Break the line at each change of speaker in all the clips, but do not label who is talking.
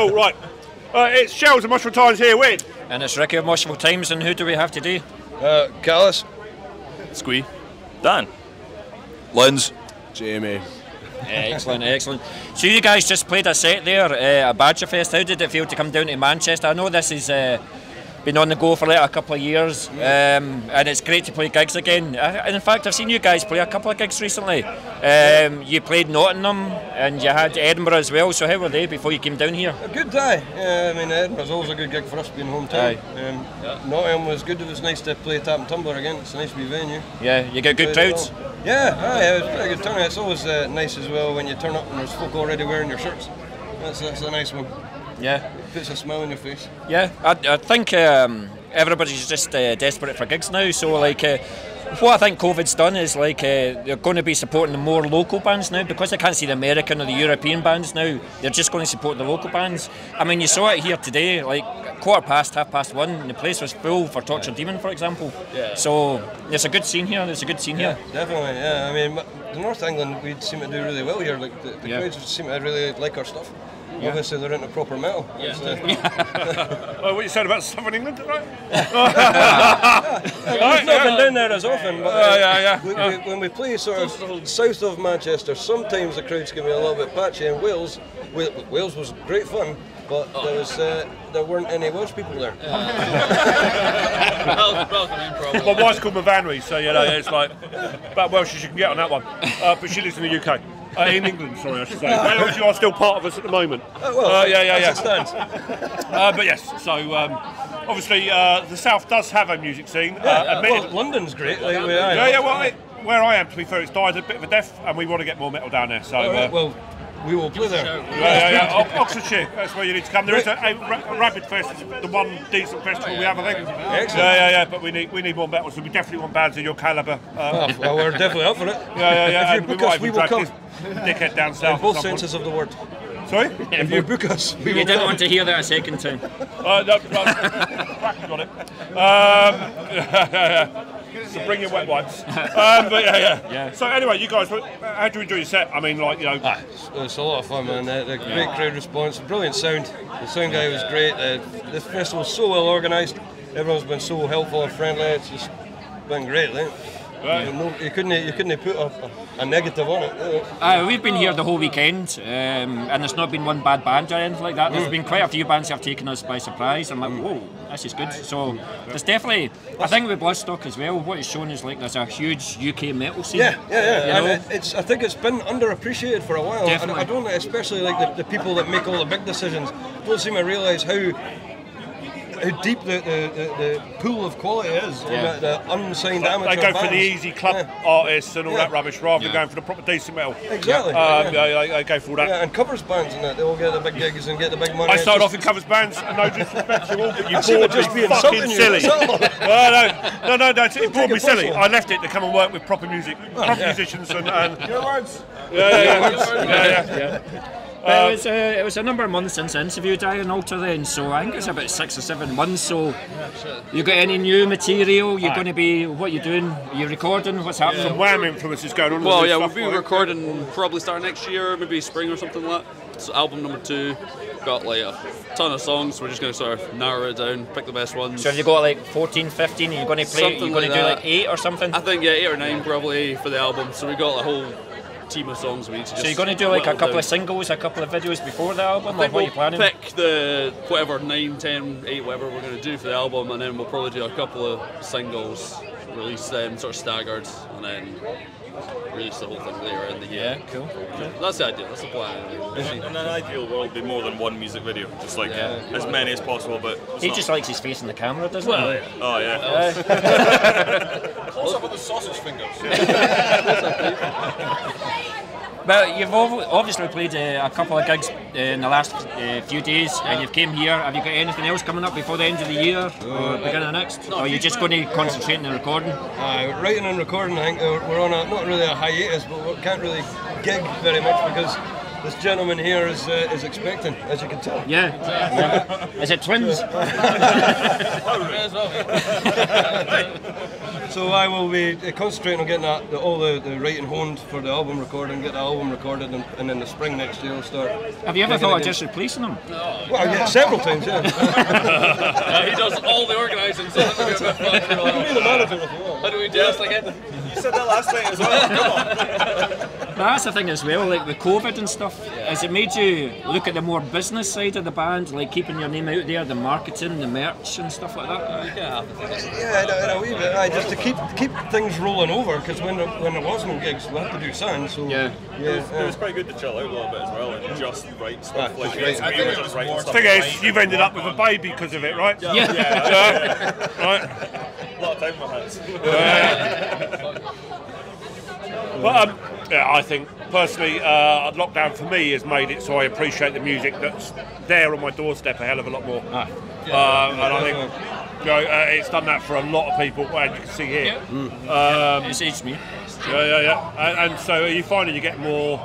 Cool, right. It's Shells and Moshville Times here with.
And it's Ricky of Moshville Times, and who do we have today?
Callis.
Squee. Dan. Linz.
Jamie.
Excellent, excellent. So you guys just played a set there at Badgerfest. How did it feel to come down to Manchester? I know this has been on the go for like a couple of years, and it's great to play gigs again. And in fact, I've seen you guys play a couple of gigs recently. You played Nottingham and you had Edinburgh as well, so how were they before you came down here?
A good day. I mean, Edinburgh's always a good gig for us being hometown. Nottingham was good. It was nice to play Tap and Tumbler again. It's a nice wee venue.
Yeah, you get good crowds?
Well. Yeah, it was pretty good turnout. It's always nice as well when you turn up and there's folk already wearing your shirts. That's a nice one.
Yeah.
Puts a smile on your face.
Yeah, I think everybody's just desperate for gigs now, so like what I think COVID's done is like they're going to be supporting the more local bands now, because they can't see the American or the European bands now. They're just going to support the local bands. I mean, you saw it here today, like 1:15, and the place was full for Tortured Demon, for example.
Yeah.
So there's a good scene here.
Yeah, definitely. Yeah, I mean, the North England we seem to do really well here. Like the crowds seem to really like our stuff. Yeah. Obviously, they're into proper metal.
Yeah. What you said about Southern England, right?
We've not been down there as often, but when we play sort of south of Manchester, sometimes the crowds can be a little bit patchy. And Wales was great fun, but there weren't any Welsh people there.
My wife's called Mavanry, so you know it's like about Welsh as you can get on that one. But she lives in the UK. In England, sorry, I should say. Wales, you are still part of us at the moment.
As it stands.
But yes, so obviously the South does have a music scene.
Well, London's great. Like,
well, where I am, to be fair, it's died a bit of a death, and we want to get more metal down there. So,
well, we will play there.
Oxfordshire, that's where you need to come. There is a Rapid Fest, the one decent festival we have, I think.
Excellent.
But we need more metal, so we definitely want bands of your calibre.
Well, we're definitely up for it.
If
you book us, we will come.
Dickhead down south.
In both senses of the word.
Sorry?
If you book us, we will
You didn't
come.
want to hear that a second time.
No, Bracken got it. So bring your wet wipes. But So anyway, you guys, how do you enjoy your set? I mean, like, you know...
It's a lot of fun, man. The great crowd response, brilliant sound. The sound guy was great. The festival's so well organised. Everyone's been so helpful and friendly. It's just been great, right? You couldn't put a negative on it.
We've been here the whole weekend, and there's not been one bad band or anything like that. There's been quite a few bands that have taken us by surprise. I'm like, whoa, this is good. So there's definitely, I think with Bloodstock as well, what it's shown is like there's a huge UK metal scene.
Yeah. And I think it's been underappreciated for a while.
Definitely.
And I don't, especially like the people that make all the big decisions, don't seem to realise how deep the pool of quality is.
Yeah.
The unsigned amateur
They go
bands.
for the easy club artists and all that rubbish rather than going for the proper decent metal.
Exactly.
They go for all that.
Yeah, and covers bands and that, they all get the big gigs and get the big money.
I started off in covers bands, and no disrespect to you all, but you
seem
bored
to just
me
be
fucking
insulting you.
silly. No, it bored me
it
silly.
personal.
I left it to come and work with proper musicians and
Your words.
But it was a number of months since I interviewed Iron Altar then, so I think it's about 6 or 7 months. So you got any new material? You're going to be, what you doing? Are you recording? What's happening?
some Wham influences going on.
Well, we'll be recording probably starting next year, maybe spring or something like that. It's album number 2. Got like a ton of songs, so we're just going to sort of narrow it down, pick the best ones.
So have you got like 14, 15, you're going to play,
Something
you're going to
like
do
that.
like 8 or something?
I think 8 or 9 probably for the album, so we got a whole team of songs we need to just...
So you're going to do like a
whittle
couple
down.
of singles, a couple of videos before the album?
I
Like
think
what are
we'll
you planning?
pick the whatever 9, 10, 8, whatever we're going to do for the album, and then we'll probably do a couple of singles, release them sort of staggered, and then release the whole thing later in the year.
Yeah, cool.
That's the idea, that's the plan.
In an ideal world, be more than one music video, just like as many as possible. But
He just likes his face in the camera, doesn't he?
oh yeah.
Close up with the sausage fingers.
But you've obviously played a couple of gigs in the last few days, and you've came here. Have you got anything else coming up before the end of the year or beginning of next? Or are you just going to concentrate on the recording?
Writing and recording, I think we're on not really a hiatus, but we can't really gig very much because this gentleman here is expecting, as you can tell.
Yeah. Is it twins?
So I will be concentrating on getting all the writing honed for the album recording, get the album recorded, and in the spring next year we'll start.
Have you ever thought of just replacing them?
Well, yeah, several times, yeah.
He does all the organising, so that's a bit of a fun for
You can be the manager if you want.
How do we do this again?
You said that last night as well. Come on.
But that's the thing as well, like with COVID and stuff, has it made you look at the more business side of the band, like keeping your name out there, the marketing, the merch and stuff like that?
Yeah, in a wee bit. Just to keep things rolling over, because when there was no gigs, we had to do sound. So
It was quite good to chill out a little bit as well and just write stuff.
Just
We were just writing stuff.
Thing is, you've ended up with a baby because of it, right?
Yeah.
Right.
A lot of time on my hands.
But yeah, I think personally, lockdown for me has made it so I appreciate the music that's there on my doorstep a hell of a lot more. And I think it's done that for a lot of people, and you can see here.
It's aged me.
Yeah. And so are you finding you get more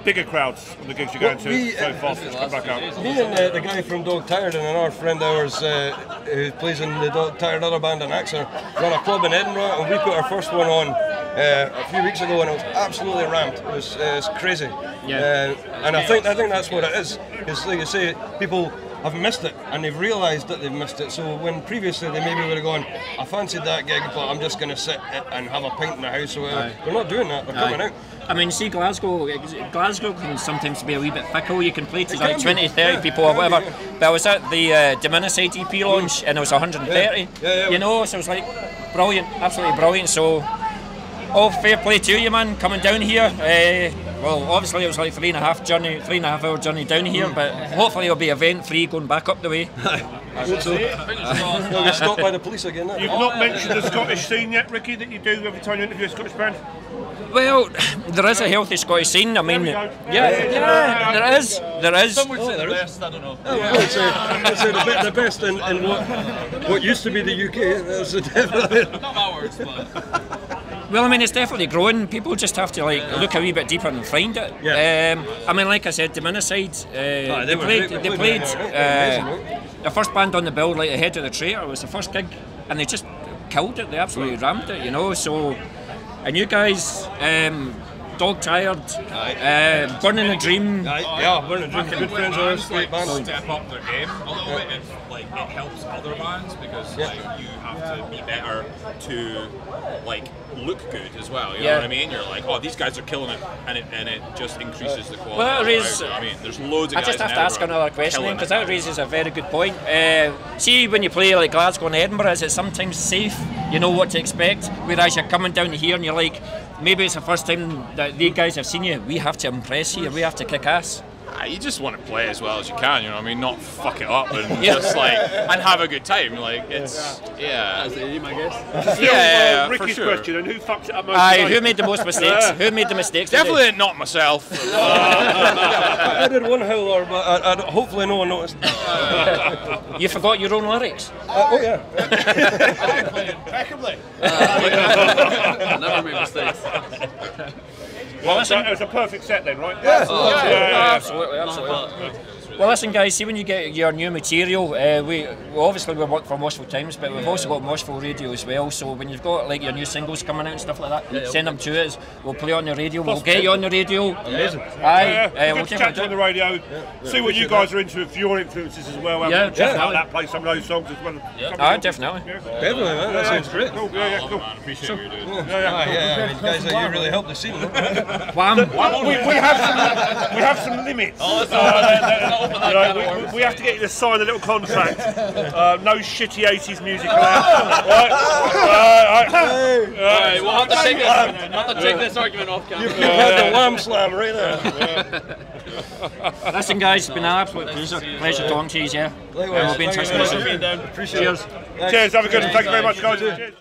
bigger crowds on the gigs you're going to so fast it's come back out?
Me and the guy from Dog Tired and another friend of ours who plays in the Dog Tired other band in Axer run a club in Edinburgh, and we put our first one on a few weeks ago, and it was absolutely ramped. It was crazy. And I think that's what it is. It's like you say, people have missed it and they've realised that they've missed it. So when previously they maybe would have gone, I fancied that gig, but I'm just going to sit and have a pint in the house or whatever. They're not doing that. They're coming out.
I mean, see, Glasgow can sometimes be a wee bit fickle. You can play to like 20, 30 people or whatever. But I was at the Diminiside EP launch and it was 130. You know, so it was like brilliant, absolutely brilliant. So, all fair play to you, man, coming down here. Well, obviously it was like 3.5 hour journey down here, but hopefully it'll be event free going back up the way.
You'll get stopped by the police again.
You've not mentioned the Scottish scene yet, Ricky, that you do every time you interview a Scottish band?
Well, there is a healthy Scottish scene. I mean, there is.
Some would say the best, I don't know.
I'd say the best in what used to be the UK. That's definitely.
Not my words, but.
Well, I mean, it's definitely growing. People just have to look a wee bit deeper and find it. I mean, like I said, Diminiside, they played the first band on the bill, like Ahead of the Traitor, was the first gig, and they just killed it. They absolutely rammed it, you know. So, and you guys, Dog Tired, Burning a Dream.
Burning a Dream. Good friends of ours, great band.
Step up their game a little bit. It helps other bands because you have to be better to look good as well. You know what I mean? You're like, oh, these guys are killing it, and it just increases the quality.
Well,
I mean, there's loads of guys.
I just have to ask another question because that raises a very good point. See, when you play like Glasgow and Edinburgh, is it sometimes safe? You know what to expect. Whereas you're coming down here and you're like, maybe it's the first time that these guys have seen you. We have to impress here. We have to kick ass.
You just want to play as well as you can, you know what I mean? Not fuck it up and just and have a good time. Like, it's,
That's the aim, I guess.
Ricky's
for sure.
question, and who fucked it up most?
Who made the most mistakes? Who made the mistakes?
Definitely not myself.
I did one howler, but hopefully no one noticed.
You forgot your own lyrics?
Oh yeah.
I played impeccably.
Never made mistakes.
Well, it was a perfect set then, right?
Absolutely. Well, listen, guys. See, when you get your new material, we obviously we work for Moshville Times, but we've also got Moshville Radio as well. So when you've got like your new singles coming out and stuff like that, send them to us. We'll play on the radio. We'll get you on the radio.
Amazing.
We'll chat to you on the radio. See what you guys are into, if your influences as well. We'll check out that, play some of those songs as well.
Definitely.
Definitely, man. That sounds great.
Cool. Cool.
Man, appreciate what you're doing.
I mean, guys, you really helped the scene.
We have some limits. We have to get you to sign a little contract. No shitty 80s music allowed.
Right, we'll have to take this argument off camera.
You've had the lamb slam right there.
Listen, guys, it's been an absolute pleasure talking to you. We'll be in touch with you soon.
Appreciate it.
Cheers. Have a good one. Thank you very much, guys. Cheers.